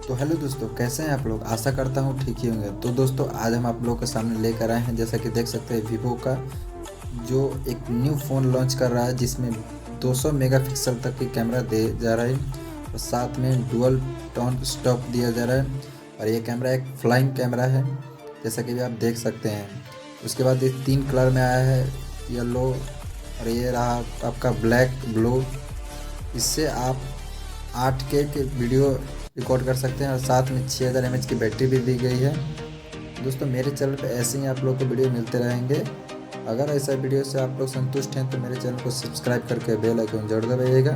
तो हेलो दोस्तों, कैसे हैं आप लोग। आशा करता हूँ ठीक ही होंगे। तो दोस्तों, आज हम आप लोगों के सामने लेकर आए हैं, जैसा कि देख सकते हैं, वीवो का जो एक न्यू फ़ोन लॉन्च कर रहा है, जिसमें 200 मेगापिक्सल तक की कैमरा दे जा रहा है और साथ में डुअल टोन स्टॉप दिया जा रहा है। और ये कैमरा एक फ्लाइंग कैमरा है, जैसा कि भी आप देख सकते हैं। उसके बाद ये 3 कलर में आया है, येलो, और ये रहा आपका ब्लैक ब्लू। इससे आप 8K के वीडियो रिकॉर्ड कर सकते हैं और साथ में 6000 mAh की बैटरी भी दी गई है। दोस्तों, मेरे चैनल पे ऐसे ही आप लोग को वीडियो मिलते रहेंगे। अगर ऐसा वीडियो से आप लोग संतुष्ट हैं तो मेरे चैनल को सब्सक्राइब करके बेल आइकन जरूर दबाइएगा।